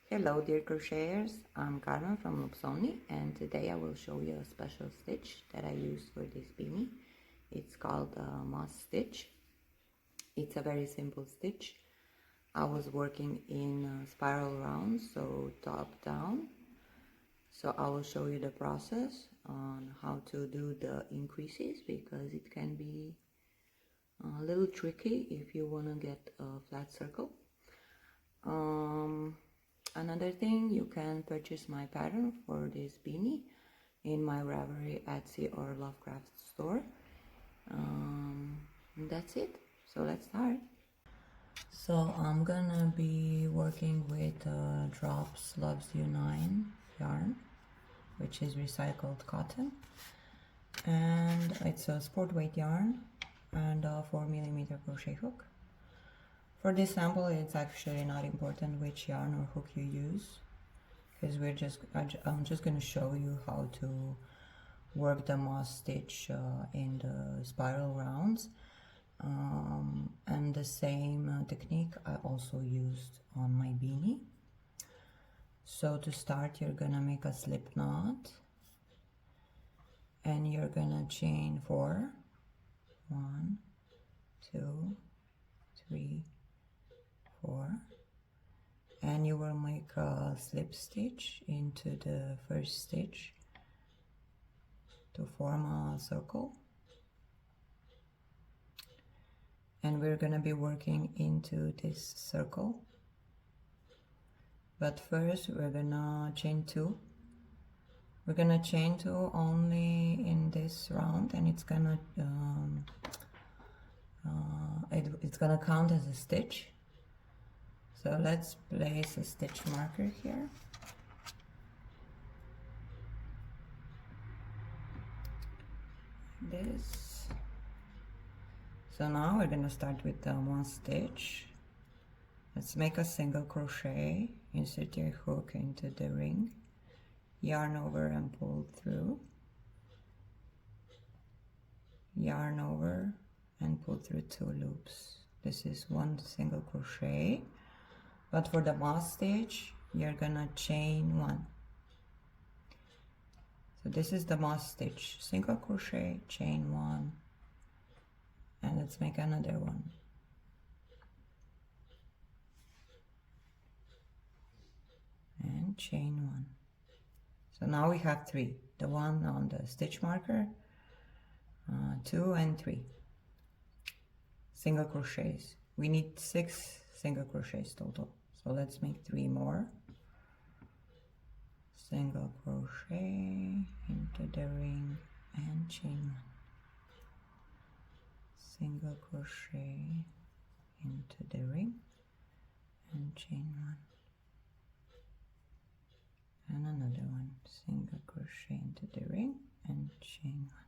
Hello dear crocheters, I'm Carmen from Loops Only, and today I will show you a special stitch that I used for this beanie. It's called moss stitch. It's a very simple stitch. I was working in spiral rounds, so top down. So I will show you the process on how to do the increases, because it can be a little tricky if you want to get a flat circle. Another thing, you can purchase my pattern for this beanie in my Ravelry, Etsy or Lovecraft store. And that's it. So let's start. So I'm gonna be working with Drops Loves You 9 yarn, which is recycled cotton, and it's a sport weight yarn and a 4mm crochet hook. For this sample, it's actually not important which yarn or hook you use, because I'm just going to show you how to work the moss stitch in the spiral rounds, and the same technique I also used on my beanie. So to start, you're gonna make a slip knot, and you're gonna chain 4, 1, 2, 3, 4, and you will make a slip stitch into the first stitch to form a circle, and we're gonna be working into this circle. But first we're gonna chain 2. We're gonna chain 2 only in this round, and it's gonna it's gonna count as a stitch. So let's place a stitch marker here. This. So now we're gonna start with the one stitch. Let's make a single crochet, insert your hook into the ring, yarn over and pull through, yarn over and pull through 2 loops. This is one single crochet. But for the moss stitch, you're gonna chain 1. So this is the moss stitch, single crochet, chain 1, and let's make another one. And chain 1. So now we have 3. The one on the stitch marker, 2 and 3 single crochets. We need 6 single crochets total. So let's make 3 more. Single crochet into the ring and chain 1. Single crochet into the ring and chain 1. And another one. Single crochet into the ring and chain 1.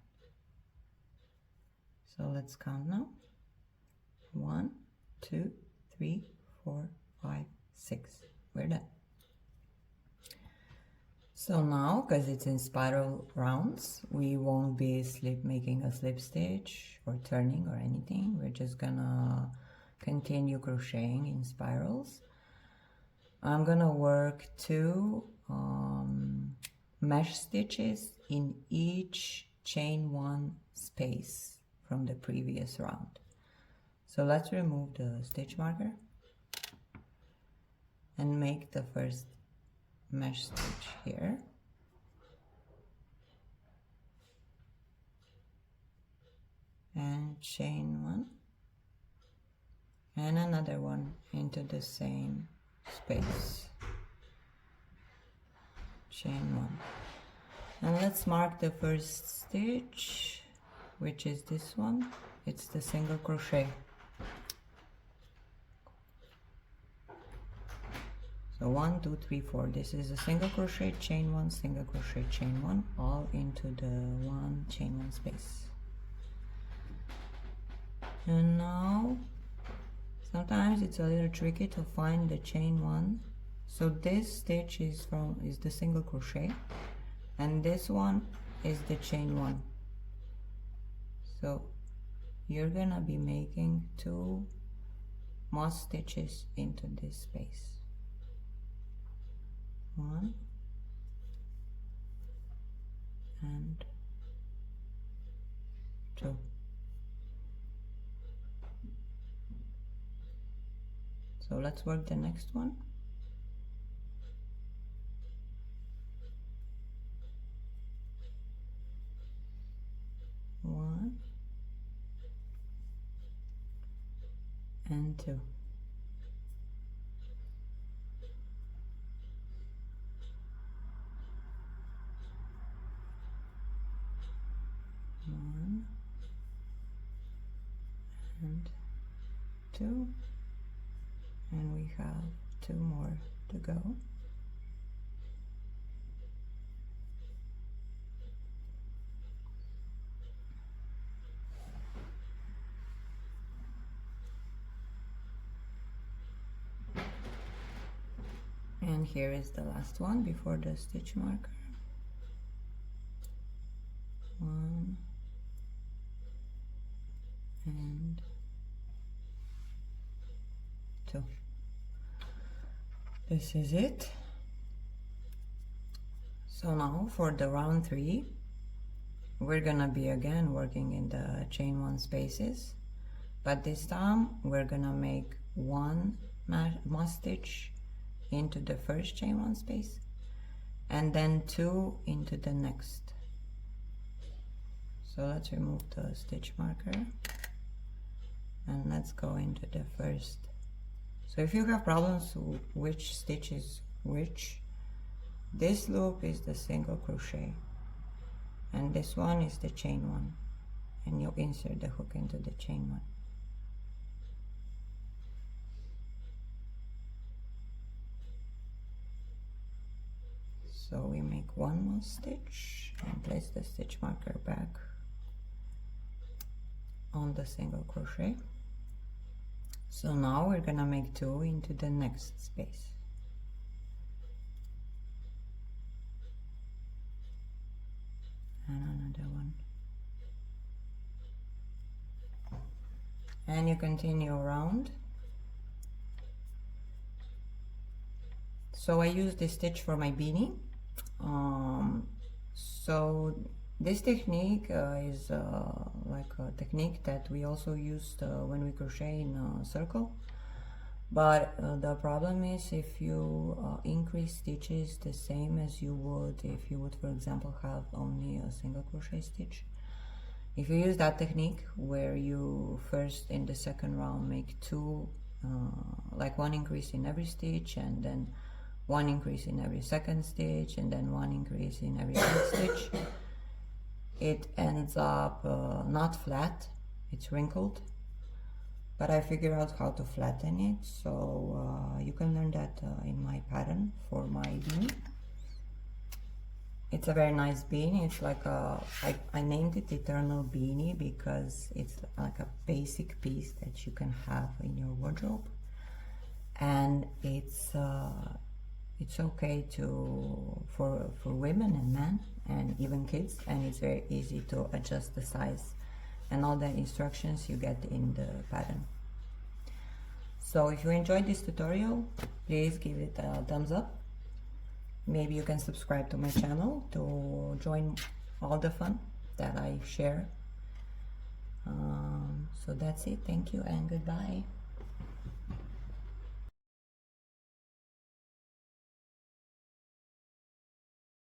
So let's count now. 1, 2, 3, 4, 5, 6. We're done. So now, because it's in spiral rounds, we won't be making a slip stitch or turning or anything. We're just gonna continue crocheting in spirals. I'm gonna work 2 mesh stitches in each chain 1 space from the previous round. So let's remove the stitch marker and make the first mesh stitch here. And chain 1 and another one into the same space. Chain 1. And let's mark the first stitch, which is this one. It's the single crochet. So 1, 2, 3, 4. This is a single crochet, chain 1, single crochet, chain 1, all into the one chain 1 space. And now sometimes it's a little tricky to find the chain 1. So this stitch is the single crochet, and this one is the chain 1. So you're gonna be making 2 moss stitches into this space. 1 and 2. So let's work the next one. One and 2. One and 2, and we have 2 more to go. And here is the last one before the stitch marker. 1 and 2. This is it. So now for the round 3, we're gonna be again working in the chain 1 spaces, but this time we're gonna make 1 moss stitch into the first chain 1 space and then 2 into the next. So let's remove the stitch marker and let's go into the first. So if you have problems with which stitch is which, this loop is the single crochet and this one is the chain 1, and you insert the hook into the chain 1. So we make 1 more stitch and place the stitch marker back on the single crochet. So now we're gonna make 2 into the next space. And another one. And you continue around. So I use this stitch for my beanie. So this technique is like a technique that we also used when we crochet in a circle, but the problem is if you increase stitches the same as you would if you would, for example, have only a single crochet stitch. If you use that technique where you first in the second round make 2, like 1 increase in every stitch and then 1 increase in every second stitch and then 1 increase in every third stitch, it ends up not flat, it's wrinkled. But I figured out how to flatten it, so you can learn that in my pattern for my beanie. It's a very nice beanie. It's like I named it Eternal Beanie because it's like a basic piece that you can have in your wardrobe, and it's okay for women and men and even kids, and it's very easy to adjust the size, and all the instructions you get in the pattern. So if you enjoyed this tutorial, please give it a thumbs up. Maybe you can subscribe to my channel to join all the fun that I share. So that's it. Thank you and goodbye.